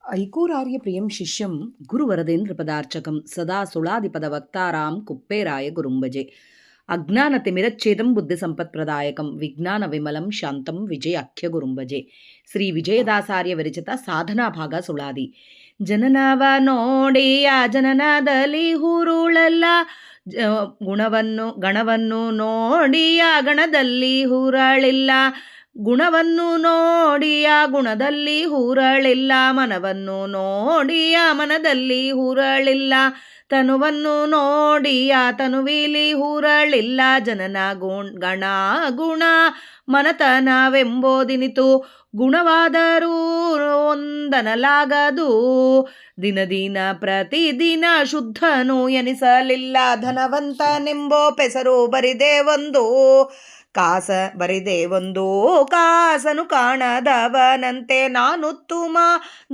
ಐಕೋರಾರ್ಯಪ್ರಿಯಂ ಶಿಷ್ಯಂ ಗುರುವರದೇಂದ್ರಪದಾರ್ಚಕಂ ಸದಾ ಸುಳಾದಿಪದವಕ್ತಾರಾಂ ಕುಪ್ಪೇರಾಯ ಗುರುಂಭಜೆ. ಅಜ್ಞಾನತಿಮಿರಚ್ಛೇದಂ ಬುದ್ಧಿಸಂಪತ್ಪ್ರದಾಯಕಂ ವಿಜ್ಞಾನ ವಿಮಲಂ ಶಾಂತಂ ವಿಜಯಾಖ್ಯ ಗುರುಂಭಜೆ. ಶ್ರೀ ವಿಜಯದಾಸಾರ್ಯ ವಿರಚಿತ ಸಾಧನಾ ಭಾಗ ಸುಳಾದಿ. ಜನನವ ನೋಡಿಯ ಜನನದಲ್ಲಿ ಹುರುಳಲ್ಲ, ಗಣವನ್ನು ನೋಡಿಯ ಗಣದಲ್ಲಿ ಹುರಳಿಲ್ಲ, ಗುಣವನ್ನು ನೋಡಿಯ ಗುಣದಲ್ಲಿ ಹುರಳಿಲ್ಲ, ಮನವನ್ನು ನೋಡಿಯ ಮನದಲ್ಲಿ ಹುರಳಿಲ್ಲ, ತನುವನ್ನು ನೋಡಿಯ ತನುವಿಲಿ ಹುರಳಿಲ್ಲ, ಜನನ ಗಣ ಗುಣ ಮನತನವೆಂಬೋದಿನಿತು, ಗುಣವಾದರೂ ಒಂದನಲಾಗದು, ದಿನ ಪ್ರತಿದಿನ ಶುದ್ಧನು ಎನಿಸಲಿಲ್ಲ, ಧನವಂತನೆಂಬೋ ಪೆಸರು ಬರಿದೆ ಒಂದು ಕಾಸನು ಕಾಣದವನಂತೆ, ನಾನುತ್ತಮ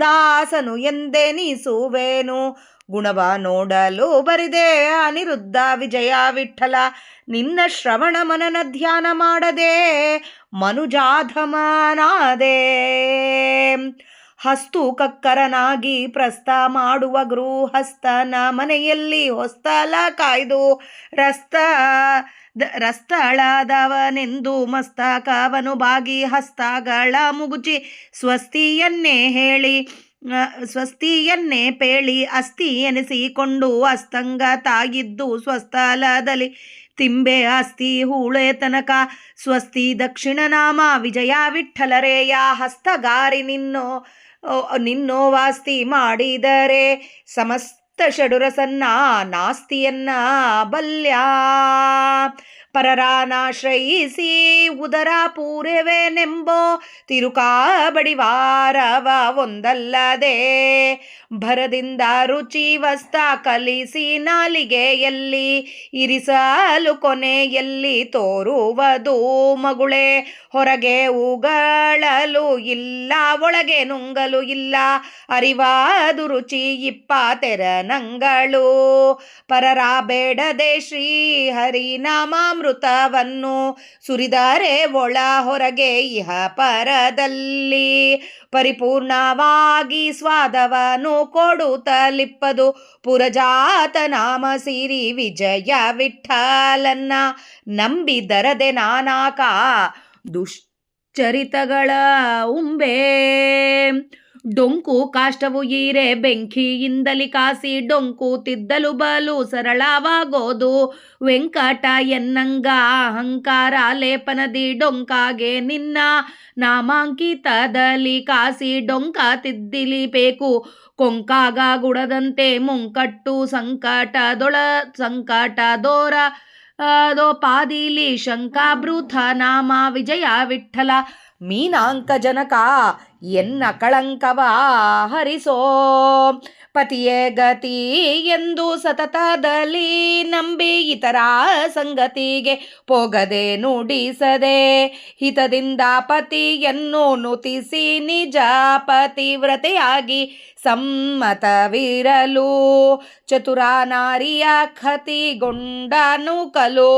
ದಾಸನು ಎಂದೆನಿಸುವೆನು, ಗುಣವ ನೋಡಲು ಬರಿದೆ ಅನಿರುದ್ಧ ವಿಜಯ ವಿಠಲ, ನಿನ್ನ ಶ್ರವಣ ಮನನ ಧ್ಯಾನ ಮಾಡದೆ ಮನುಜಾಧಮನಾದೆ, ಹಸ್ತು ಕಕ್ಕರನಾಗಿ ಪ್ರಸ್ಥ ಮಾಡುವ ಗೃಹಸ್ಥನ ಮನೆಯಲ್ಲಿ ಹೊಸ್ತಲ ಕಾಯ್ದು ರಸ್ತಳದವನೆಂದು ಮಸ್ತಕವನು ಬಾಗಿ ಹಸ್ತಗಳ ಮುಗುಚಿ ಸ್ವಸ್ತಿಯನ್ನೇ ಪೇಳಿ ಅಸ್ಥಿ ಎನಿಸಿಕೊಂಡು ಅಸ್ತಂಗತಾಗಿದ್ದು ಸ್ವಸ್ಥಲದಲ್ಲಿ ತಿಂಬೆ ಅಸ್ಥಿ ಹೂಳೆ ತನಕ ಸ್ವಸ್ತಿ ದಕ್ಷಿಣ ನಾಮ ವಿಜಯ ವಿಠಲರೇಯ, ಹಸ್ತಗಾರಿ ನಿನ್ನೋ ವಾಸ್ತಿ ಮಾಡಿದರೆ ಸಮಸ್ತ ಷಡುರಸನ್ನ ನಾಸ್ತಿಯನ್ನ ಬಲ್ಯ, ಪರರಾನಾಶ್ರಯಿಸಿ ಉದರ ಪೂರವೆನೆಂಬೋ ತಿರುಕಾಬಡಿವಾರವ ಒಂದಲ್ಲದೆ, ಭರದಿಂದ ರುಚಿ ವಸ್ತ ಕಲಿಸಿ ನಾಲಿಗೆಯಲ್ಲಿ ಇರಿಸಲು ಕೊನೆಯಲ್ಲಿ ತೋರುವುದು ಮಗುಳೆ, ಹೊರಗೆ ಉಗಳಲು ಇಲ್ಲ ಒಳಗೆ ನುಂಗಲು ಇಲ್ಲ, ಅರಿವಾದು ರುಚಿ ತೆರನಂಗಳು, ಪರರ ಬೇಡದೆ ಶ್ರೀ ಹರಿನಾಮಾಮೃತವನ್ನು ಸುರಿದರೆ ಒಳ ಹೊರಗೆ ಇಹ ಪರದಲ್ಲಿ, ಪರಿಪೂರ್ಣವಾಗಿ ಸ್ವಾದವನು ಕೊಡುತ್ತಲಿಪ್ಪದು, ಪುರಜಾತ ನಾಮ ಸಿರಿ ವಿಜಯ ವಿಠಲನ್ನ ನಂಬಿದರದೆ ನಾನಾಕ ದುಶ್ಚರಿತಗಳ ಉಂಬೆ, ಡೊಂಕು ಕಾಷ್ಟವು ಈರೆ ಬೆಂಕಿಯಿಂದಲಿ ಕಾಸಿ ಡೊಂಕು ತಿದ್ದಲು ಬಲು ಸರಳವಾಗೋದು, ವೆಂಕಟ ಎನ್ನಂಗ ಅಹಂಕಾರ ಲೇಪನದಿ ಡೊಂಕಾಗೆ ನಿನ್ನ ನಾಮಾಂಕಿತದಲ್ಲಿ ಕಾಸಿ ಡೊಂಕ ತಿದ್ದಿಲಿಬೇಕು, ಕೊಂಕಾಗ ಗುಡದಂತೆ ಮುಂಕಟ್ಟು ಸಂಕಟದೋರ ಪಾದಿಲಿ ಶಂಕಾಭೃತ ನಾಮ ವಿಜಯ ವಿಠಲ, ಮೀನಾಂಕ ಜನಕ ಎನ್ನ ಕಳಂಕವ ಹರಿಸೋ, ಪತಿಯೇ ಗತಿ ಎಂದು ಸತತದಲ್ಲಿ ನಂಬಿ ಇತರ ಸಂಗತಿಗೆ ಪೋಗದೆ ನುಡಿಸದೆ, ಹಿತದಿಂದ ಪತಿಯನ್ನು ನುತಿಸಿ ನಿಜ ಪತಿವ್ರತೆಯಾಗಿ ಸಮ್ಮತವಿರಲು, ಚತುರ ನಾರಿಯ ಖತಿಗೊಂಡನು ಕಲು,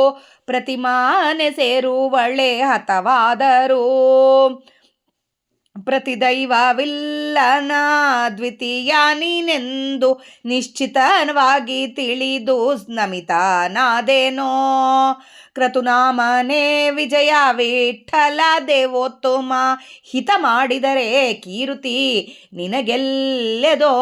ಪ್ರತಿಮಾನೆ ಸೇರುವಳೆ ಹತವಾದರು, ಪ್ರತಿದೈವವಿಲ್ಲನ ದ್ವಿತೀಯ ನೀನೆಂದು ನಿಶ್ಚಿತವಾಗಿ ತಿಳಿದು ನಮಿತನಾದೇನೋ, ಕ್ರತುನಾಮನೇ ವಿಜಯ ವಿಠಲ ದೇವೋತ್ತಮ, ಹಿತ ಮಾಡಿದರೆ ಕೀರುತಿ ನಿನಗೆಲ್ಲೆದೋ,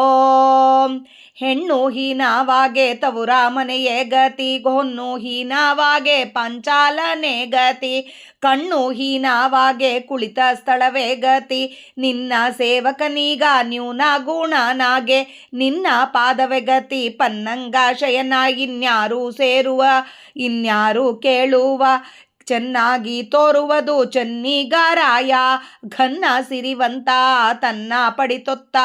ಹೆಣ್ಣು ಹೀನವಾಗೆ ತವುರ ಮನೆಯೇ ಗತಿ, ಹೊನ್ನು ಹೀನವಾಗೆ ಪಂಚಾಲನೆ ಗತಿ, ಕಣ್ಣು ಹೀನವಾಗೆ ಕುಳಿತ ಸ್ಥಳವೇ ಗತಿ, ನಿನ್ನ ಸೇವಕನೀಗ ನ್ಯೂನ ಗುಣನಾಗೆ ನಿನ್ನ ಪಾದವೇ ಗತಿ, ಪನ್ನಂಗ ಶಯನ ಇನ್ಯಾರು ಸೇರುವ ಇನ್ಯಾರು ಕೇಳುವ, ಚೆನ್ನಾಗಿ ತೋರುವುದು ಚೆನ್ನಿಗರಾಯ ಘನ್ನ ಸಿರಿವಂತ ತನ್ನ ಪಡಿತೊತ್ತ,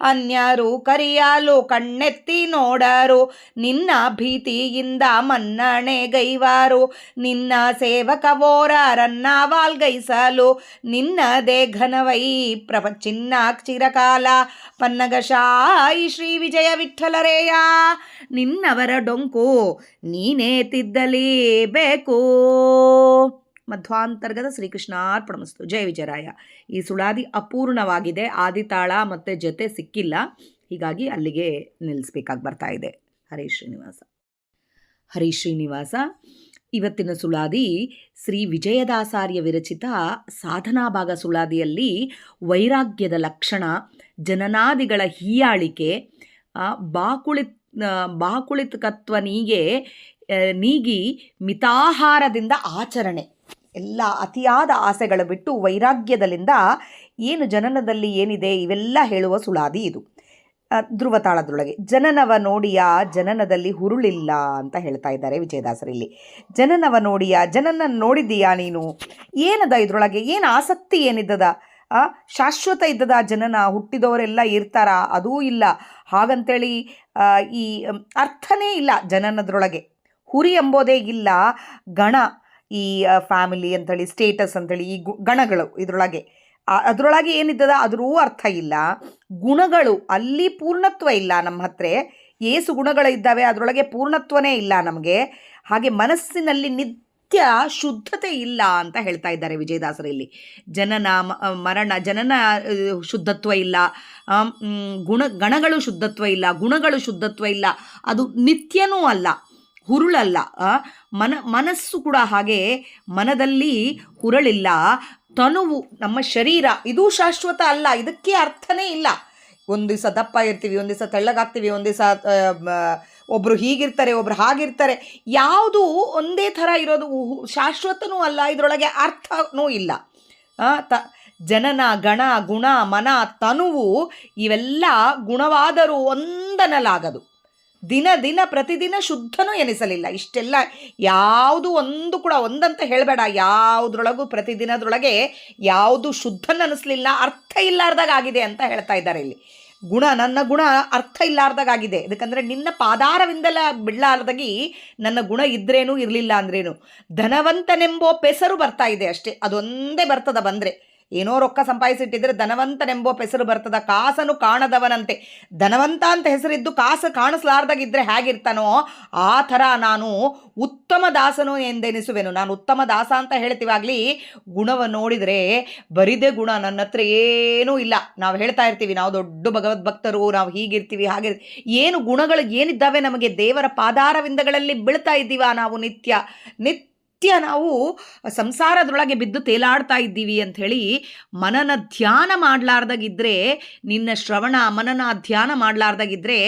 ಅನ್ಯರು ಕರಿಯಲು ಕಣ್ಣೆತ್ತಿ ನೋಡರು, ನಿನ್ನ ಭೀತಿಯಿಂದ ಮನ್ನಣೆಗೈವಾರು, ನಿನ್ನ ಸೇವಕವೋರನ್ನ ವಾಲ್ಗೈಸಲು, ನಿನ್ನದೇ ಘನವೈ ಚಿನ್ನ ಚಿರಕಾಲ, ಪನ್ನಗಶಾಯಿ ಶ್ರೀ ವಿಜಯ ವಿಠಲರೇಯ, ನಿನ್ನವರ ಡೊಂಕು ನೀನೇ ತಿದ್ದಲಿ ಬೇಕು. ಮಧ್ವಾಂತರ್ಗತ ಶ್ರೀಕೃಷ್ಣಾರ್ಪಣಮಸ್ತು. ಜಯ ವಿಜಯರಾಯ. ಈ ಸುಳಾದಿ ಅಪೂರ್ಣವಾಗಿದೆ, ಆದಿತಾಳ ಮತ್ತು ಜೊತೆ ಸಿಕ್ಕಿಲ್ಲ, ಹೀಗಾಗಿ ಅಲ್ಲಿಗೆ ನಿಲ್ಲಿಸ್ಬೇಕಾಗಿ ಬರ್ತಾ ಇದೆ. ಹರೇ ಶ್ರೀನಿವಾಸ. ಹರಿ ಶ್ರೀನಿವಾಸ. ಇವತ್ತಿನ ಸುಳಾದಿ ಶ್ರೀ ವಿಜಯದಾಸಾರ್ಯ ವಿರಚಿತ ಸಾಧನಾಭಾಗ ಸುಳಾದಿಯಲ್ಲಿ ವೈರಾಗ್ಯದ ಲಕ್ಷಣ, ಜನನಾದಿಗಳ ಹೀಯಾಳಿಕೆ, ಬಾಕುಳಿತಕತ್ವ ನೀಗಿ ಮಿತಾಹಾರದಿಂದ ಆಚರಣೆ, ಎಲ್ಲ ಅತಿಯಾದ ಆಸೆಗಳು ಬಿಟ್ಟು ವೈರಾಗ್ಯದಲ್ಲಿಂದ ಏನು ಜನನದಲ್ಲಿ ಏನಿದೆ ಇವೆಲ್ಲ ಹೇಳುವ ಸುಳಾದಿ ಇದು. ಧ್ರುವತಾಳದೊಳಗೆ ಜನನವ ನೋಡಿಯ ಜನನದಲ್ಲಿ ಹುರುಳಿಲ್ಲ ಅಂತ ಹೇಳ್ತಾ ಇದ್ದಾರೆ ವಿಜಯದಾಸರಲ್ಲಿ. ಜನನವ ನೋಡಿಯ, ಜನನ ನೋಡಿದ್ದೀಯಾ ನೀನು? ಏನದ ಇದರೊಳಗೆ? ಏನು ಆಸಕ್ತಿ ಏನಿದ್ದದ? ಶಾಶ್ವತ ಇದ್ದದ ಜನನ? ಹುಟ್ಟಿದವರೆಲ್ಲ ಇರ್ತಾರ? ಅದೂ ಇಲ್ಲ. ಹಾಗಂತೇಳಿ ಈ ಅರ್ಥನೇ ಇಲ್ಲ ಜನನದ್ರೊಳಗೆ. ಹುರಿ ಎಂಬೋದೇ ಇಲ್ಲ. ಗಣ, ಈ ಫ್ಯಾಮಿಲಿ ಅಂಥೇಳಿ, ಸ್ಟೇಟಸ್ ಅಂಥೇಳಿ ಈ ಗಣಗಳು ಇದರೊಳಗೆ, ಅದರೊಳಗೆ ಏನಿದ್ದದ ಅದ್ರೂ ಅರ್ಥ ಇಲ್ಲ. ಗುಣಗಳು, ಅಲ್ಲಿ ಪೂರ್ಣತ್ವ ಇಲ್ಲ ನಮ್ಮ ಹತ್ರ. ಏಸು ಗುಣಗಳು ಇದ್ದಾವೆ, ಅದರೊಳಗೆ ಪೂರ್ಣತ್ವನೇ ಇಲ್ಲ ನಮಗೆ. ಹಾಗೆ ಮನಸ್ಸಿನಲ್ಲಿ ನಿತ್ಯ ಶುದ್ಧತೆ ಇಲ್ಲ ಅಂತ ಹೇಳ್ತಾ ಇದ್ದಾರೆ ವಿಜಯದಾಸರಲ್ಲಿ. ಜನನ ಮರಣ, ಜನನ ಶುದ್ಧತ್ವ ಇಲ್ಲ, ಗಣಗಳು ಶುದ್ಧತ್ವ ಇಲ್ಲ, ಗುಣಗಳು ಶುದ್ಧತ್ವ ಇಲ್ಲ, ಅದು ನಿತ್ಯನೂ ಅಲ್ಲ, ಹುರುಳಲ್ಲ. ಮನಸ್ಸು ಕೂಡ ಹಾಗೆ, ಮನದಲ್ಲಿ ಹುರಳಿಲ್ಲ. ತನುವು, ನಮ್ಮ ಶರೀರ, ಇದೂ ಶಾಶ್ವತ ಅಲ್ಲ, ಇದಕ್ಕೆ ಅರ್ಥನೇ ಇಲ್ಲ. ಒಂದು ದಿವಸ ದಪ್ಪ ಇರ್ತೀವಿ, ಒಂದು ದಿವಸ ತೆಳ್ಳಗಾಗ್ತೀವಿ, ಒಂದು ದಿವಸ ಒಬ್ಬರು ಹೀಗಿರ್ತಾರೆ, ಒಬ್ರು ಹಾಗಿರ್ತಾರೆ. ಯಾವುದು ಒಂದೇ ಥರ ಇರೋದು ಶಾಶ್ವತನೂ ಅಲ್ಲ, ಇದರೊಳಗೆ ಅರ್ಥನೂ ಇಲ್ಲ. ಜನನ, ಗಣ, ಗುಣ, ಮನ, ತನುವು ಇವೆಲ್ಲ ಗುಣವಾದರೂ ಒಂದನಲಾಗದು. ದಿನ ಪ್ರತಿದಿನ ಶುದ್ಧನೂ ಎನಿಸಲಿಲ್ಲ. ಇಷ್ಟೆಲ್ಲ ಯಾವುದು ಒಂದು ಕೂಡ ಒಂದಂತ ಹೇಳಬೇಡ, ಯಾವುದ್ರೊಳಗೂ ಪ್ರತಿದಿನದೊಳಗೆ ಯಾವುದು ಶುದ್ಧನ ಅನ್ನಿಸ್ಲಿಲ್ಲ, ಅರ್ಥ ಇಲ್ಲಾರ್ದಾಗ ಆಗಿದೆ ಅಂತ ಹೇಳ್ತಾ ಇದ್ದಾರೆ ಇಲ್ಲಿ. ಗುಣ, ನನ್ನ ಗುಣ ಅರ್ಥ ಇಲ್ಲಾರ್ದಾಗಿದೆ. ಇದಕ್ಕಂದರೆ ನಿನ್ನ ಪಾದಾರವಿಂದಲ ಬಿಡಲಾರ್ದಾಗಿ ನನ್ನ ಗುಣ ಇದ್ರೇನು ಇರಲಿಲ್ಲ ಅಂದ್ರೇನು. ಧನವಂತನೆಂಬೋ ಪೆಸರು ಬರ್ತಾ ಇದೆ ಅಷ್ಟೇ, ಅದೊಂದೇ ಬರ್ತದ. ಬಂದರೆ ಏನೋ ರೊಕ್ಕ ಸಂಪಾದಿಸಿಟ್ಟಿದ್ರೆ ಧನವಂತನೆಂಬೋ ಹೆಸರು ಬರ್ತದ. ಕಾಸನು ಕಾಣದವನಂತೆ. ಧನವಂತ ಅಂತ ಹೆಸರಿದ್ದು ಕಾಸು ಕಾಣಿಸ್ಲಾರ್ದಾಗಿದ್ದರೆ ಹೇಗಿರ್ತಾನೋ ಆ ಥರ ನಾನು ಉತ್ತಮ ದಾಸನು ಎಂದೆನಿಸುವೆನು. ನಾನು ಉತ್ತಮ ದಾಸ ಅಂತ ಹೇಳ್ತೀವಾಗಲಿ, ಗುಣವನ್ನು ನೋಡಿದರೆ ಬರಿದೇ ಗುಣ, ನನ್ನ ಹತ್ರ ಏನೂ ಇಲ್ಲ. ನಾವು ಹೇಳ್ತಾ ಇರ್ತೀವಿ ನಾವು ದೊಡ್ಡ ಭಗವದ್ಭಕ್ತರು, ನಾವು ಹೀಗಿರ್ತೀವಿ ಹಾಗೆ. ಏನು ಗುಣಗಳು ಏನಿದ್ದಾವೆ ನಮಗೆ? ದೇವರ ಪಾದಾರವಿಂದಗಳಲ್ಲಿ ಬೀಳ್ತಾ ಇದ್ದೀವ ನಾವು ನಿತ್ಯ ನಾವು ಸಂಸಾರದೊಳಗೆ ಬಿದ್ದು ತೇಲಾಡ್ತಾ ಇದ್ದೀವಿ ಅಂಥೇಳಿ ಮನನ ಧ್ಯಾನ ಮಾಡಲಾರ್ದಾಗಿದ್ದರೆ, ನಿನ್ನ ಶ್ರವಣ ಮನನ ಧ್ಯಾನ ಮಾಡಲಾರ್ದಾಗಿದ್ದರೆ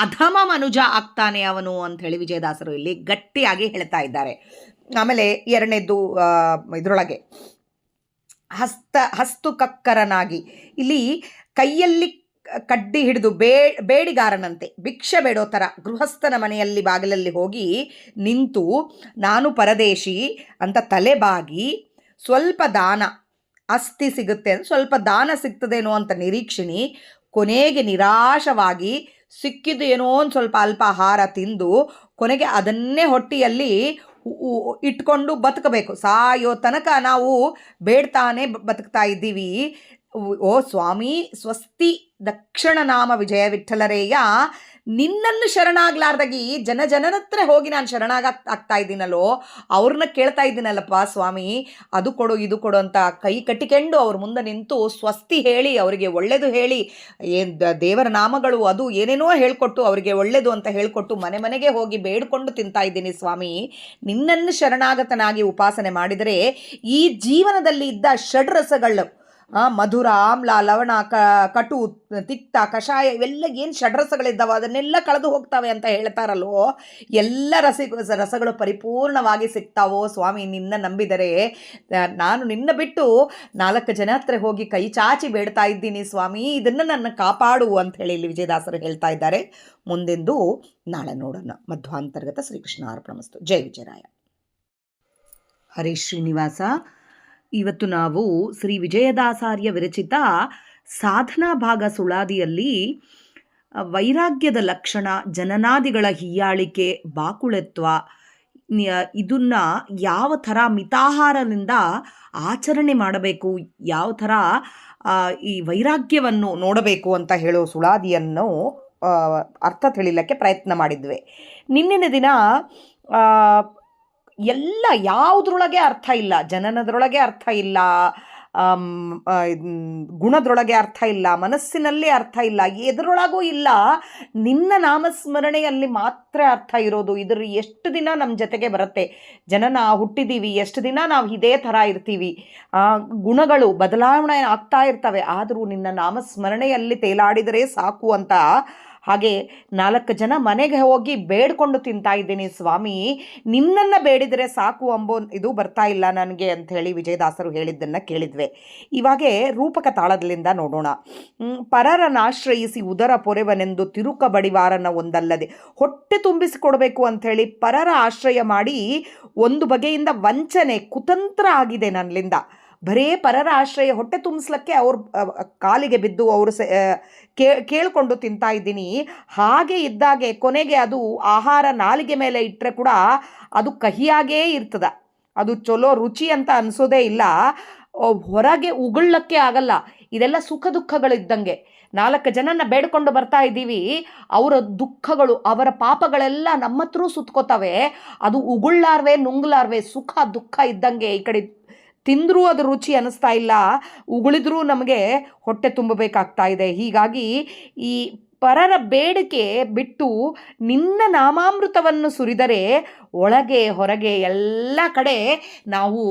ಅಧಮ ಮನುಜ ಆಗ್ತಾನೆ ಅವನು ಅಂಥೇಳಿ ವಿಜಯದಾಸರು ಇಲ್ಲಿ ಗಟ್ಟಿಯಾಗಿ ಹೇಳ್ತಾ ಇದ್ದಾರೆ. ಆಮೇಲೆ ಎರಡನೇದ್ದು ಇದರೊಳಗೆ ಹಸ್ತು ಕಕ್ಕರನಾಗಿ, ಇಲ್ಲಿ ಕೈಯಲ್ಲಿ ಕಡ್ಡಿ ಹಿಡಿದು ಬೇಡಿಗಾರನಂತೆ ಭಿಕ್ಷೆ ಬೇಡೋ ಥರ ಗೃಹಸ್ಥನ ಮನೆಯಲ್ಲಿ ಬಾಗಿಲಲ್ಲಿ ಹೋಗಿ ನಿಂತು ನಾನು ಪರದೇಶಿ ಅಂತ ತಲೆಬಾಗಿ ಸ್ವಲ್ಪ ದಾನ, ಅಸ್ಥಿ ಸಿಗುತ್ತೆ ಅಂತ ಸ್ವಲ್ಪ ದಾನ ಸಿಗ್ತದೇನೋ ಅಂತ ನಿರೀಕ್ಷಣಿ, ಕೊನೆಗೆ ನಿರಾಶವಾಗಿ ಸಿಕ್ಕಿದ್ದು ಏನೋ ಒಂದು ಸ್ವಲ್ಪ ಅಲ್ಪ ಆಹಾರ ತಿಂದು ಕೊನೆಗೆ ಅದನ್ನೇ ಹೊಟ್ಟೆಯಲ್ಲಿ ಇಟ್ಕೊಂಡು ಬದುಕಬೇಕು. ಸಾಯೋ ತನಕ ನಾವು ಬೇಡ್ತಾನೆ ಬದುಕ್ತಾ ಇದ್ದೀವಿ. ಓ ಸ್ವಾಮಿ, ಸ್ವಸ್ತಿ ದಕ್ಷಿಣ ನಾಮ ವಿಜಯ ವಿಠಲರೇಯ, ನಿನ್ನನ್ನು ಶರಣಾಗ್ಲಾರ್ದಾಗಿ ಜನರ ಹತ್ರ ಹೋಗಿ ನಾನು ಆಗ್ತಾ ಇದ್ದೀನಲ್ಲೋ, ಅವ್ರನ್ನ ಕೇಳ್ತಾ ಇದ್ದೀನಲ್ಲಪ್ಪ ಸ್ವಾಮಿ, ಅದು ಕೊಡು ಇದು ಕೊಡು ಅಂತ ಕೈ ಕಟ್ಟಿಕೊಂಡು ಅವ್ರ ಮುಂದೆ ನಿಂತು ಸ್ವಸ್ತಿ ಹೇಳಿ, ಅವರಿಗೆ ಒಳ್ಳೆಯದು ಹೇಳಿ, ದೇವರ ನಾಮಗಳು ಅದು ಏನೇನೋ ಹೇಳ್ಕೊಟ್ಟು ಅವರಿಗೆ ಒಳ್ಳೆಯದು ಅಂತ ಹೇಳ್ಕೊಟ್ಟು ಮನೆಗೆ ಹೋಗಿ ಬೇಡ್ಕೊಂಡು ತಿಂತಾ ಇದ್ದೀನಿ ಸ್ವಾಮಿ. ನಿನ್ನನ್ನು ಶರಣಾಗತನಾಗಿ ಉಪಾಸನೆ ಮಾಡಿದರೆ ಈ ಜೀವನದಲ್ಲಿ ಇದ್ದ ಷಡ್ರಸಗಳು, ಮಧುರ, ಆಮ್ಲ, ಲವಣ, ಕಟು, ತಿಕ್ತ, ಕಷಾಯ, ಇವೆಲ್ಲ ಏನು ಷಡ್ರಸಗಳಿದ್ದಾವೆ ಅದನ್ನೆಲ್ಲ ಕಳೆದು ಹೋಗ್ತವೆ ಅಂತ ಹೇಳ್ತಾರಲ್ಲೋ, ಎಲ್ಲ ರಸಗಳು ಪರಿಪೂರ್ಣವಾಗಿ ಸಿಗ್ತಾವೋ ಸ್ವಾಮಿ. ನಿನ್ನ ನಂಬಿದರೆ ನಾನು ನಿನ್ನ ಬಿಟ್ಟು 4 ಜನ ಹತ್ರ ಹೋಗಿ ಕೈ ಚಾಚಿ ಬೇಡ್ತಾ ಇದ್ದೀನಿ ಸ್ವಾಮಿ, ಇದನ್ನು ನನ್ನ ಕಾಪಾಡು ಅಂತ ಹೇಳಿ ಇಲ್ಲಿ ವಿಜಯದಾಸರು ಹೇಳ್ತಾ ಇದ್ದಾರೆ. ಮುಂದೆಂದು ನಾಳೆ ನೋಡೋಣ. ಮಧ್ವಾಂತರ್ಗತ ಶ್ರೀಕೃಷ್ಣ ಅರ್ಪಣಮಸ್ತು. ಜೈ ವಿಜಯರಾಯ. ಹರೇ ಶ್ರೀನಿವಾಸ. ಇವತ್ತು ನಾವು ಶ್ರೀ ವಿಜಯದಾಸಾರ್ಯ ವಿರಚಿತ ಸಾಧನಾ ಭಾಗ ಸುಳಾದಿಯಲ್ಲಿ ವೈರಾಗ್ಯದ ಲಕ್ಷಣ, ಜನನಾದಿಗಳ ಹೀಯಾಳಿಕೆ, ಬಾಕುಳತ್ವ, ಇದನ್ನು ಯಾವ ಥರ ಮಿತಾಹಾರದಿಂದ ಆಚರಣೆ ಮಾಡಬೇಕು, ಯಾವ ಥರ ಈ ವೈರಾಗ್ಯವನ್ನು ನೋಡಬೇಕು ಅಂತ ಹೇಳೋ ಸುಳಾದಿಯನ್ನು ಅರ್ಥ ತಿಳಿಲಿಕ್ಕೆ ಪ್ರಯತ್ನ ಮಾಡಿದ್ವಿ. ನಿನ್ನಿನ ದಿನ ಎಲ್ಲ ಯಾವುದ್ರೊಳಗೆ ಅರ್ಥ ಇಲ್ಲ, ಜನನದರೊಳಗೆ ಅರ್ಥ ಇಲ್ಲ, ಗುಣದೊಳಗೆ ಅರ್ಥ ಇಲ್ಲ, ಮನಸ್ಸಿನಲ್ಲಿ ಅರ್ಥ ಇಲ್ಲ, ಎದರೊಳಗೂ ಇಲ್ಲ. ನಿನ್ನ ನಾಮಸ್ಮರಣೆಯಲ್ಲಿ ಮಾತ್ರ ಅರ್ಥ ಇರೋದು. ಇದ್ರ ಎಷ್ಟು ದಿನ ನಮ್ಮ ಜೊತೆಗೆ ಬರುತ್ತೆ, ಜನನ ಹುಟ್ಟಿದ್ದೀವಿ, ಎಷ್ಟು ದಿನ ನಾವು ಇದೇ ಥರ ಇರ್ತೀವಿ, ಗುಣಗಳು ಬದಲಾವಣೆ ಆಗ್ತಾ ಇರ್ತವೆ, ಆದರೂ ನಿನ್ನ ನಾಮಸ್ಮರಣೆಯಲ್ಲಿ ತೇಲಾಡಿದರೆ ಸಾಕು ಅಂತ. ಹಾಗೆ 4 ಜನ ಮನೆಗೆ ಹೋಗಿ ಬೇಡ್ಕೊಂಡು ತಿಂತಾ ಇದ್ದೀನಿ ಸ್ವಾಮಿ, ನಿನ್ನನ್ನು ಬೇಡಿದರೆ ಸಾಕು ಅಂಬೋ ಇದು ಬರ್ತಾ ಇಲ್ಲ ನನಗೆ ಅಂಥೇಳಿ ವಿಜಯದಾಸರು ಹೇಳಿದ್ದನ್ನು ಕೇಳಿದ್ವಿ. ಇವಾಗೆ ರೂಪಕ ತಾಳದಿಂದ ನೋಡೋಣ. ಪರರನ್ನಾಶ್ರಯಿಸಿ ಉದರ ಪೊರೆವನೆಂದು ತಿರುಕ ಬಡಿವಾರನ ಒಂದಲ್ಲದೆ, ಹೊಟ್ಟೆ ತುಂಬಿಸಿಕೊಡ್ಬೇಕು ಅಂಥೇಳಿ ಪರರ ಆಶ್ರಯ ಮಾಡಿ ಒಂದು ಬಗೆಯಿಂದ ವಂಚನೆ ಕುತಂತ್ರ ಆಗಿದೆ ನನ್ನಿಂದ. ಬರೇ ಪರರ ಆಶ್ರಯ, ಹೊಟ್ಟೆ ತುಂಬಿಸ್ಲಿಕ್ಕೆ ಅವ್ರ ಕಾಲಿಗೆ ಬಿದ್ದು ಅವರು ಕೇಳಿಕೊಂಡು ತಿಂತಾ ಇದ್ದೀನಿ. ಹಾಗೆ ಇದ್ದಾಗೆ ಕೊನೆಗೆ ಅದು ಆಹಾರ ನಾಲಿಗೆ ಮೇಲೆ ಇಟ್ಟರೆ ಕೂಡ ಅದು ಕಹಿಯಾಗೇ ಇರ್ತದ, ಅದು ಚಲೋ ರುಚಿ ಅಂತ ಅನಿಸೋದೇ ಇಲ್ಲ, ಹೊರಗೆ ಉಗುಳಕ್ಕೆ ಆಗಲ್ಲ. ಇದೆಲ್ಲ ಸುಖ ದುಃಖಗಳಿದ್ದಂಗೆ. 4 ಜನನ ಬೇಡ್ಕೊಂಡು ಬರ್ತಾ ಇದ್ದೀವಿ, ಅವರ ದುಃಖಗಳು ಅವರ ಪಾಪಗಳೆಲ್ಲ ನಮ್ಮ ಹತ್ರ ಸುತ್ಕೋತವೆ, ಅದು ಉಗುಳ್ಳಾರ್ವೆ ನುಂಗ್ಲಾರ್ವೆ ಸುಖ ದುಃಖ ಇದ್ದಂಗೆ. ಈ ಕಡೆ ತಿಂದರೂ ಅದು ರುಚಿ ಅನ್ನಿಸ್ತಾ ಇಲ್ಲ, ಉಗುಳಿದ್ರೂ ನಮಗೆ ಹೊಟ್ಟೆ ತುಂಬಬೇಕಾಗ್ತಾ ಇದೆ. ಹೀಗಾಗಿ ಈ ಪರರ ಬೇಡಿಕೆ ಬಿಟ್ಟು ನಿನ್ನ ನಾಮಾಮೃತವನ್ನು ಸುರಿದರೆ ಒಳಗೆ ಹೊರಗೆ ಎಲ್ಲ ಕಡೆ ನಾವು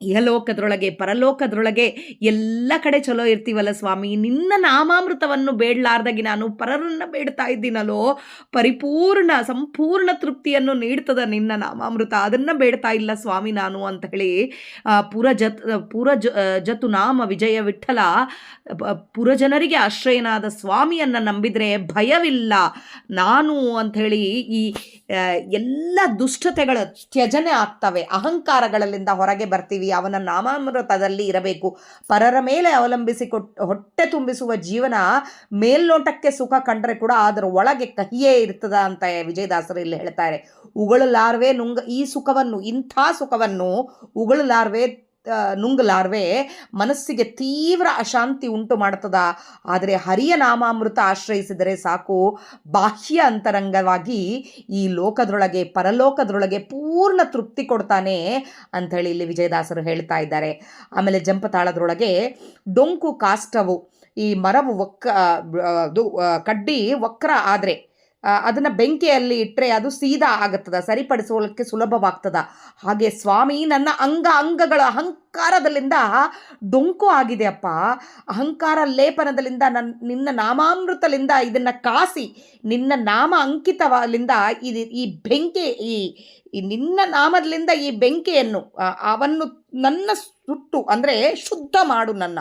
ಇಹಲೋಕದ್ರೊಳಗೆ ಪರಲೋಕದ್ರೊಳಗೆ ಎಲ್ಲ ಕಡೆ ಚಲೋ ಇರ್ತೀವಲ್ಲ ಸ್ವಾಮಿ. ನಿನ್ನ ನಾಮಾಮೃತವನ್ನು ಬೇಡಲಾರ್ದಾಗಿ ನಾನು ಪರರನ್ನು ಬೇಡ್ತಾ ಇದ್ದೀನಲ್ಲೋ, ಸಂಪೂರ್ಣ ತೃಪ್ತಿಯನ್ನು ನೀಡ್ತದ ನಿನ್ನ ನಾಮಾಮೃತ, ಅದನ್ನು ಬೇಡ್ತಾ ಇಲ್ಲ ಸ್ವಾಮಿ ನಾನು ಅಂತ ಹೇಳಿ ಜತು ನಾಮ ವಿಜಯ ವಿಠಲ ಪುರಜನರಿಗೆ ಆಶ್ರಯನಾದ ಸ್ವಾಮಿಯನ್ನು ನಂಬಿದರೆ ಭಯವಿಲ್ಲ ನಾನು ಅಂಥೇಳಿ ಈ ಎಲ್ಲ ದುಷ್ಟತೆಗಳ ತ್ಯಜನೆ ಆಗ್ತವೆ, ಅಹಂಕಾರಗಳಲ್ಲಿಂದ ಹೊರಗೆ ಬರ್ತೀವಿ. ಅವನ ನಾಮಾಮೃತದಲ್ಲಿ ಇರಬೇಕು. ಪರರ ಮೇಲೆ ಅವಲಂಬಿಸಿ ಹೊಟ್ಟೆ ತುಂಬಿಸುವ ಜೀವನ ಮೇಲ್ನೋಟಕ್ಕೆ ಸುಖ ಕಂಡ್ರೆ ಕೂಡ ಅದರ ಒಳಗೆ ಕಹಿಯೇ ಇರ್ತದ ಅಂತ ವಿಜಯದಾಸರು ಇಲ್ಲಿ ಹೇಳ್ತಾರೆ. ಉಗುಳಲಾರ್ವೆ ಈ ಸುಖವನ್ನು, ಇಂಥ ಸುಖವನ್ನು ಉಗುಳಲಾರ್ವೆ ನುಂಗಲಾರ್ವೆ ಮನಸ್ಸಿಗೆ ತೀವ್ರ ಅಶಾಂತಿ ಉಂಟು ಮಾಡ್ತದ. ಆದರೆ ಹರಿಯ ನಾಮಾಮೃತ ಆಶ್ರಯಿಸಿದರೆ ಸಾಕು, ಬಾಹ್ಯ ಅಂತರಂಗವಾಗಿ ಈ ಲೋಕದೊಳಗೆ ಪರಲೋಕದೊಳಗೆ ಪೂರ್ಣ ತೃಪ್ತಿ ಕೊಡ್ತಾನೆ ಅಂಥೇಳಿ ಇಲ್ಲಿ ವಿಜಯದಾಸರು ಹೇಳ್ತಾ ಇದ್ದಾರೆ. ಆಮೇಲೆ ಜಂಪತಾಳದೊಳಗೆ ಡೊಂಕು ಕಾಷ್ಟವು, ಈ ಮರವು ಕಡ್ಡಿ ವಕ್ರ ಆದರೆ ಅದನ್ನು ಬೆಂಕಿಯಲ್ಲಿ ಇಟ್ಟರೆ ಅದು ಸೀದಾ ಆಗುತ್ತದ, ಸರಿಪಡಿಸೋದಕ್ಕೆ ಸುಲಭವಾಗ್ತದ. ಹಾಗೆ ಸ್ವಾಮಿ ನನ್ನ ಅಂಗಗಳ ಅಹಂಕಾರದಲ್ಲಿಂದ ಡೊಂಕು ಆಗಿದೆ ಅಪ್ಪ, ಅಹಂಕಾರ ಲೇಪನದಲ್ಲಿಂದ ನಿನ್ನ ನಾಮಾಮೃತಲಿಂದ ಇದನ್ನು ಕಾಸಿ ನಿನ್ನ ನಾಮ ಅಂಕಿತವಲಿಂದ ಈ ಬೆಂಕಿ ಈ ನಿನ್ನ ನಾಮದಲ್ಲಿಂದ ಈ ಬೆಂಕಿಯನ್ನು ಅವನ್ನು ನನ್ನ ಸುಟ್ಟು ಅಂದರೆ ಶುದ್ಧ ಮಾಡು, ನನ್ನ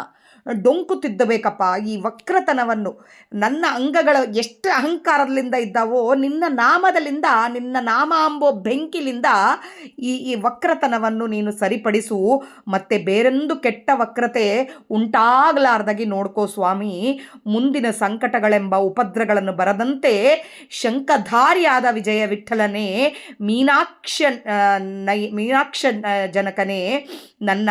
ಡೊಂಕು ತಿದ್ದಬೇಕಪ್ಪ ಈ ವಕ್ರತನವನ್ನು. ನನ್ನ ಅಂಗಗಳು ಎಷ್ಟು ಅಹಂಕಾರದಿಂದ ಇದ್ದಾವೋ ನಿನ್ನ ನಾಮದಲ್ಲಿಂದ, ನಿನ್ನ ನಾಮ ಅಂಬೋ ಬೆಂಕಿಲಿಂದ ಈ ವಕ್ರತನವನ್ನು ನೀನು ಸರಿಪಡಿಸು, ಮತ್ತು ಬೇರೊಂದು ಕೆಟ್ಟ ವಕ್ರತೆ ಉಂಟಾಗಲಾರ್ದಾಗಿ ನೋಡ್ಕೋ ಸ್ವಾಮಿ. ಮುಂದಿನ ಸಂಕಟಗಳೆಂಬ ಉಪದ್ರಗಳನ್ನು ಬರದಂತೆ ಶಂಖಧಾರಿಯಾದ ವಿಜಯ ವಿಠಲನೇ, ಮೀನಾಕ್ಷ ಜನಕನೇ, ನನ್ನ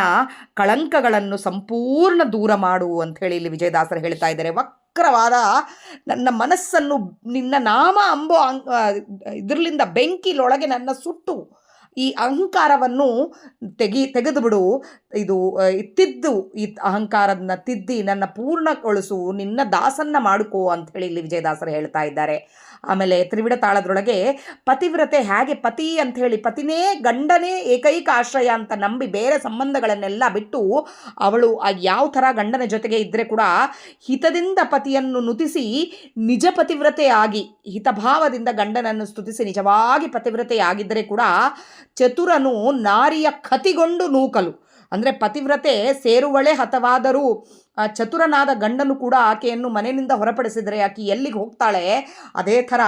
ಕಳಂಕಗಳನ್ನು ಸಂಪೂರ್ಣ ದೂರ ಮಾಡು ಅಂತ ಹೇಳಿ ಇಲ್ಲಿ ವಿಜಯದಾಸರು ಹೇಳ್ತಾ ಇದ್ದಾರೆ. ವಕ್ರವಾದ ನನ್ನ ಮನಸ್ಸನ್ನು ನಿನ್ನ ನಾಮ ಅಂಬೋ ಇದರಲ್ಲಿಂದ ಬೆಂಕಿಲೊಳಗೆ ನನ್ನ ಸುಟ್ಟು ಈ ಅಹಂಕಾರವನ್ನು ತೆಗೆದು ಬಿಡು, ತಿದ್ದು ಈ ಅಹಂಕಾರದನ್ನ ತಿದ್ದಿ ನನ್ನ ಪೂರ್ಣಗೊಳಿಸು, ನಿನ್ನ ದಾಸನ್ನ ಮಾಡಿಕೋ ಅಂಥೇಳಿ ಇಲ್ಲಿ ವಿಜಯದಾಸರು ಹೇಳ್ತಾ ಇದ್ದಾರೆ. ಆಮೇಲೆ ತ್ರಿವಿಡ ತಾಳದೊಳಗೆ ಪತಿವ್ರತೆ ಹೇಗೆ ಪತಿ ಅಂಥೇಳಿ, ಪತಿನೇ ಗಂಡನೇ ಏಕೈಕ ಆಶ್ರಯ ಅಂತ ನಂಬಿ ಬೇರೆ ಸಂಬಂಧಗಳನ್ನೆಲ್ಲ ಬಿಟ್ಟು ಅವಳು ಯಾವ ಥರ ಗಂಡನ ಜೊತೆಗೆ ಇದ್ದರೆ ಕೂಡ ಹಿತದಿಂದ ಪತಿಯನ್ನು ನುತಿಸಿ ನಿಜ ಪತಿವ್ರತೆಯಾಗಿ ಹಿತಭಾವದಿಂದ ಗಂಡನನ್ನು ಸ್ತುತಿಸಿ ನಿಜವಾಗಿ ಪತಿವ್ರತೆಯಾಗಿದ್ದರೆ ಕೂಡ ಚತುರನು ನಾರಿಯ ಕತಿಗೊಂಡು ನೂಕಲು, ಅಂದರೆ ಪತಿವ್ರತೆ ಸೇರುವಳೆ ಹತವಾದರೂ ಚತುರನಾದ ಗಂಡನು ಕೂಡ ಆಕೆಯನ್ನು ಮನೆಯಿಂದ ಹೊರಪಡಿಸಿದರೆ ಆಕೆ ಎಲ್ಲಿಗೆ ಹೋಗ್ತಾಳೆ. ಅದೇ ಥರ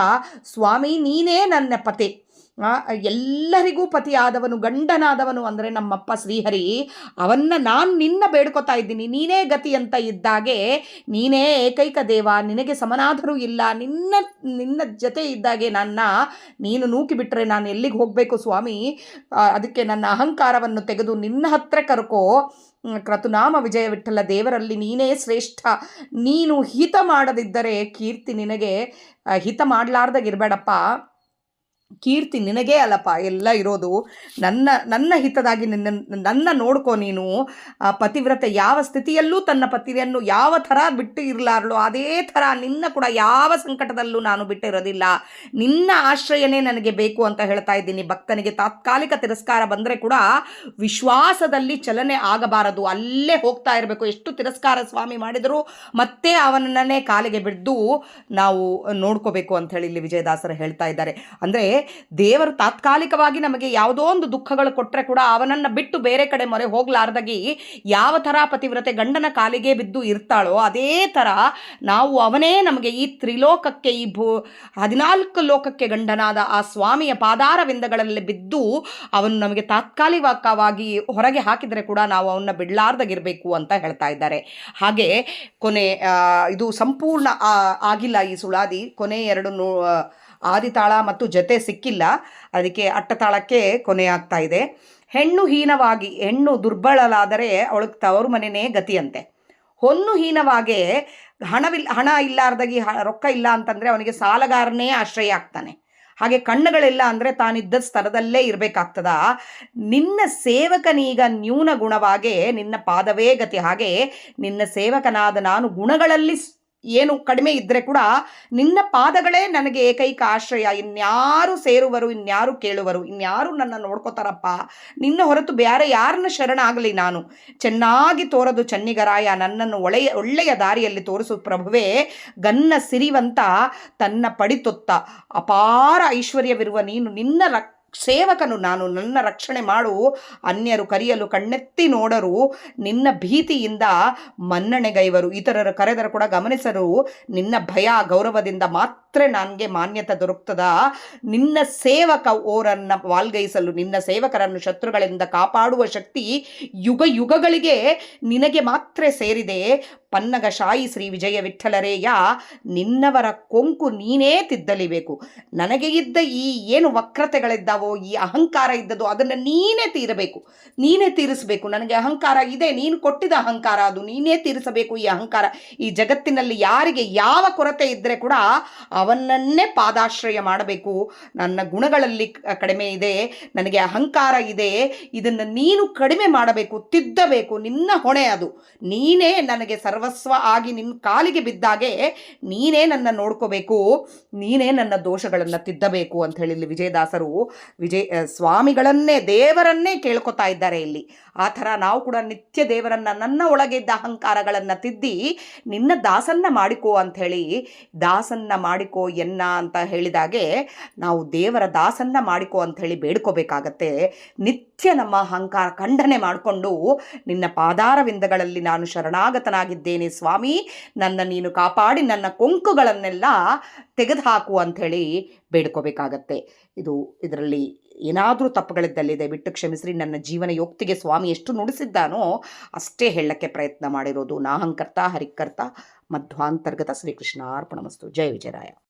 ಸ್ವಾಮಿ ನೀನೇ ನನ್ನ ಪತಿ, ಎಲ್ಲರಿಗೂ ಪತಿಯಾದವನು ಗಂಡನಾದವನು ಅಂದರೆ ನಮ್ಮಪ್ಪ ಶ್ರೀಹರಿ, ನಾನು ನಿನ್ನ ಬೇಡ್ಕೊತಾ ಇದ್ದೀನಿ, ನೀನೇ ಗತಿ ಅಂತ ಇದ್ದಾಗೆ, ನೀನೇ ಏಕೈಕ ದೇವ, ನಿನಗೆ ಸಮನಾದರೂ ಇಲ್ಲ, ನಿನ್ನ ಜೊತೆ ಇದ್ದಾಗೆ ನೀನು ನೂಕಿ ಬಿಟ್ಟರೆ ನಾನು ಎಲ್ಲಿಗೆ ಹೋಗಬೇಕು ಸ್ವಾಮಿ. ಅದಕ್ಕೆ ನನ್ನ ಅಹಂಕಾರವನ್ನು ತೆಗೆದು ನಿನ್ನ ಹತ್ರ ಕರ್ಕೋ. ಕ್ರತುನಾಮ ವಿಜಯ ವಿಠಲ ದೇವರಲ್ಲಿ ನೀನೇ ಶ್ರೇಷ್ಠ, ನೀನು ಹಿತ ಮಾಡದಿದ್ದರೆ ಕೀರ್ತಿ ನಿನಗೆ, ಹಿತ ಮಾಡಲಾರ್ದಾಗಿರಬೇಡಪ್ಪ, ಕೀರ್ತಿ ನಿನಗೇ ಅಲ್ಲಪ್ಪ ಎಲ್ಲ ಇರೋದು. ನನ್ನ ಹಿತದಾಗಿ ನನ್ನ ನೋಡ್ಕೊ ನೀನು. ಪತಿವ್ರತೆ ಯಾವ ಸ್ಥಿತಿಯಲ್ಲೂ ತನ್ನ ಪತಿಯನ್ನು ಯಾವ ಥರ ಬಿಟ್ಟು ಇರಲಾರಳು ಅದೇ ಥರ ನಿನ್ನ ಕೂಡ ಯಾವ ಸಂಕಟದಲ್ಲೂ ನಾನು ಬಿಟ್ಟಿರೋದಿಲ್ಲ. ನಿನ್ನ ಆಶ್ರಯನೇ ನನಗೆ ಬೇಕು ಅಂತ ಹೇಳ್ತಾ ಇದ್ದೀನಿ. ಭಕ್ತನಿಗೆ ತಾತ್ಕಾಲಿಕ ತಿರಸ್ಕಾರ ಬಂದರೆ ಕೂಡ ವಿಶ್ವಾಸದಲ್ಲಿ ಚಲನೆ ಆಗಬಾರದು, ಅಲ್ಲೇ ಹೋಗ್ತಾ ಇರಬೇಕು. ಎಷ್ಟು ತಿರಸ್ಕಾರ ಸ್ವಾಮಿ ಮಾಡಿದರೂ ಮತ್ತೆ ಅವನನ್ನೇ ಕಾಲಿಗೆ ಬಿದ್ದು ನಾವು ನೋಡ್ಕೋಬೇಕು ಅಂತ ಹೇಳಿ ಇಲ್ಲಿ ವಿಜಯದಾಸರು ಹೇಳ್ತಾ ಇದ್ದಾರೆ. ಅಂದರೆ ದೇವರು ತಾತ್ಕಾಲಿಕವಾಗಿ ನಮಗೆ ಯಾವುದೋ ಒಂದು ದುಃಖಗಳು ಕೊಟ್ಟರೆ ಕೂಡ ಅವನನ್ನು ಬಿಟ್ಟು ಬೇರೆ ಕಡೆ ಮೊರೆ ಹೋಗ್ಲಾರ್ದಾಗಿ ಯಾವ ಥರ ಪತಿವ್ರತೆ ಗಂಡನ ಕಾಲಿಗೆ ಬಿದ್ದು ಇರ್ತಾಳೋ ಅದೇ ಥರ ನಾವು ಅವನೇ ನಮಗೆ ಈ ತ್ರಿಲೋಕಕ್ಕೆ ಈ 14 ಲೋಕಕ್ಕೆ ಗಂಡನಾದ ಆ ಸ್ವಾಮಿಯ ಪಾದಾರವಿಂದಗಳಲ್ಲಿ ಬಿದ್ದು ಅವನು ನಮಗೆ ತಾತ್ಕಾಲಿಕವಾಗಿ ಹೊರಗೆ ಹಾಕಿದರೆ ಕೂಡ ನಾವು ಅವನ್ನ ಬಿಡಲಾರ್ದಾಗಿರಬೇಕು ಅಂತ ಹೇಳ್ತಾ ಇದ್ದಾರೆ. ಹಾಗೆ ಕೊನೆ ಇದು ಸಂಪೂರ್ಣ ಆಗಿಲ್ಲ ಈ ಸುಳಾದಿ. ಕೊನೆ 2 ಆದಿತಾಳ ಮತ್ತು ಜೊತೆ ಸಿಕ್ಕಿಲ್ಲ, ಅದಕ್ಕೆ ಅಟ್ಟತಾಳಕ್ಕೆ ಕೊನೆ ಆಗ್ತಾ ಇದೆ. ಹೆಣ್ಣು ಹೀನವಾಗಿ, ಹೆಣ್ಣು ದುರ್ಬಲಳಾದರೆ ಅವಳಿಗೆ ತವರು ಮನೆಯೇ ಗತಿಯಂತೆ. ಹೊನ್ನು ಹೀನವಾಗೆ ಹಣ ಇಲ್ಲಾರ್ದಾಗಿ ರೊಕ್ಕ ಇಲ್ಲ ಅಂತಂದರೆ ಅವನಿಗೆ ಸಾಲಗಾರನೇ ಆಶ್ರಯ ಆಗ್ತಾನೆ. ಹಾಗೆ ಕಣ್ಣುಗಳಿಲ್ಲ ಅಂದರೆ ತಾನಿದ್ದ ಸ್ಥಳದಲ್ಲೇ ಇರಬೇಕಾಗ್ತದ. ನಿನ್ನ ಸೇವಕನೀಗ ನ್ಯೂನ ಗುಣವಾಗೆ ನಿನ್ನ ಪಾದವೇ ಗತಿ. ಹಾಗೆ ನಿನ್ನ ಸೇವಕನಾದ ನಾನು ಗುಣಗಳಲ್ಲಿ ಏನು ಕಡಿಮೆ ಇದ್ದರೆ ಕೂಡ ನಿನ್ನ ಪಾದಗಳೇ ನನಗೆ ಏಕೈಕ ಆಶ್ರಯ. ಇನ್ಯಾರು ಸೇರುವರು, ಇನ್ಯಾರು ಕೇಳುವರು, ಇನ್ಯಾರು ನನ್ನ ನೋಡ್ಕೋತಾರಪ್ಪ, ನಿನ್ನ ಹೊರತು ಬೇರೆ ಯಾರನ್ನ ಶರಣಾಗಲಿ ನಾನು. ಚೆನ್ನಾಗಿ ತೋರದು ಚನ್ನಿಗರಾಯ, ನನ್ನನ್ನು ಒಳ್ಳೆಯ ದಾರಿಯಲ್ಲಿ ತೋರಿಸು ಪ್ರಭುವೇ. ಗನ್ನ ಸಿರಿವಂತ ತನ್ನ ಪಡಿತೊತ್ತ ಅಪಾರ ಐಶ್ವರ್ಯವಿರುವ ನೀನು, ನಿನ್ನ ಸೇವಕನು ನಾನು, ನನ್ನ ರಕ್ಷಣೆ ಮಾಡು. ಅನ್ಯರು ಕರೆಯಲು ಕಣ್ಣೆತ್ತಿ ನೋಡರು, ನಿನ್ನ ಭೀತಿಯಿಂದ ಮನ್ನಣೆಗೈವರು. ಇತರರು ಕರೆದರೂ ಕೂಡ ಗಮನಿಸರು, ನಿನ್ನ ಭಯ ಗೌರವದಿಂದ ಮಾತ್ರ ನನಗೆ ಮಾನ್ಯತೆ ದೊರಕ್ತದ. ನಿನ್ನ ಸೇವಕ ಓರನ್ನು ವಾಲ್ಗೈಸಲು, ನಿನ್ನ ಸೇವಕರನ್ನು ಶತ್ರುಗಳಿಂದ ಕಾಪಾಡುವ ಶಕ್ತಿ ಯುಗ ಯುಗಗಳಿಗೆ ನಿನಗೆ ಮಾತ್ರ ಸೇರಿದೆ. ಪನ್ನಗ ಶಾಯಿ ಶ್ರೀ ವಿಜಯ ವಿಠ್ಠಲರೇಯ, ನಿನ್ನವರ ಕೊಂಕು ನೀನೇ ತಿದ್ದಲಿಬೇಕು. ನನಗೆ ಇದ್ದ ಈ ಏನು ವಕ್ರತೆಗಳಿದ್ದಾವೋ, ಈ ಅಹಂಕಾರ ಇದ್ದದೋ ಅದನ್ನು ನೀನೇ ನೀನೇ ತೀರಿಸಬೇಕು. ನನಗೆ ಅಹಂಕಾರ ಇದೆ, ನೀನು ಕೊಟ್ಟಿದ್ದ ಅಹಂಕಾರ ಅದು, ನೀನೇ ತೀರಿಸಬೇಕು ಈ ಅಹಂಕಾರ. ಈ ಜಗತ್ತಿನಲ್ಲಿ ಯಾರಿಗೆ ಯಾವ ಕೊರತೆ ಇದ್ದರೆ ಕೂಡ ಅವನನ್ನೇ ಪಾದಾಶ್ರಯ ಮಾಡಬೇಕು. ನನ್ನ ಗುಣಗಳಲ್ಲಿ ಕಡಿಮೆ ಇದೆ, ನನಗೆ ಅಹಂಕಾರ ಇದೆ, ಇದನ್ನು ನೀನು ಕಡಿಮೆ ಮಾಡಬೇಕು, ತಿದ್ದಬೇಕು. ನಿನ್ನ ಹೊಣೆ ಅದು. ನೀನೇ ನನಗೆ ಸರ್ವಸ್ವ ಆಗಿ ನಿನ್ನ ಕಾಲಿಗೆ ಬಿದ್ದಾಗೆ ನೀನೇ ನನ್ನ ನೋಡ್ಕೋಬೇಕು, ನೀನೇ ನನ್ನ ದೋಷಗಳನ್ನು ತಿದ್ದಬೇಕು ಅಂತ ಹೇಳಿ ಇಲ್ಲಿ ವಿಜಯದಾಸರು ಸ್ವಾಮಿಗಳನ್ನೇ, ದೇವರನ್ನೇ ಕೇಳ್ಕೊತಾ ಇದ್ದಾರೆ ಇಲ್ಲಿ. ಆ ಥರ ನಾವು ಕೂಡ ನಿತ್ಯ ದೇವರನ್ನು, ನನ್ನ ಒಳಗಿದ್ದ ಅಹಂಕಾರಗಳನ್ನು ತಿದ್ದಿ ನಿನ್ನ ದಾಸನ್ನ ಮಾಡಿಕೋ ಅಂಥೇಳಿ, ದಾಸನ್ನ ಮಾಡಿಕೋ ಎನ್ನ ಅಂತ ಹೇಳಿದಾಗೆ ನಾವು ದೇವರ ದಾಸನ್ನ ಮಾಡಿಕೋ ಅಂಥೇಳಿ ಬೇಡ್ಕೋಬೇಕಾಗತ್ತೆ. ನಿತ್ಯ ನಮ್ಮ ಅಹಂಕಾರ ಖಂಡನೆ ಮಾಡಿಕೊಂಡು ನಿನ್ನ ಪಾದಾರವಿಂದಗಳಲ್ಲಿ ನಾನು ಶರಣಾಗತನಾಗಿದ್ದೇನೆ ಸ್ವಾಮಿ, ನನ್ನ ನೀನು ಕಾಪಾಡಿ ನನ್ನ ಕೊಂಕುಗಳನ್ನೆಲ್ಲ ತೆಗೆದುಹಾಕು ಅಂಥೇಳಿ ಬೇಡ್ಕೋಬೇಕಾಗತ್ತೆ. ಇದರಲ್ಲಿ ಏನಾದರೂ ತಪ್ಪುಗಳಿದ್ದಲ್ಲಿ ದಯವಿಟ್ಟು ಕ್ಷಮಿಸ್ರಿ. ನನ್ನ ಜೀವನ ಯೋಕ್ತಿಗೆ ಸ್ವಾಮಿ ಎಷ್ಟು ನುಡಿಸಿದ್ದಾನೋ ಅಷ್ಟೇ ಹೇಳಕ್ಕೆ ಪ್ರಯತ್ನ ಮಾಡಿರೋದು. ನಾಹಂಕರ್ತ ಹರಿಕರ್ತ ಮಧ್ವಾಂತರ್ಗತ. ಶ್ರೀಕೃಷ್ಣಾರ್ಪಣಮಸ್ತು. ಜಯ ವಿಜಯರಾಯ.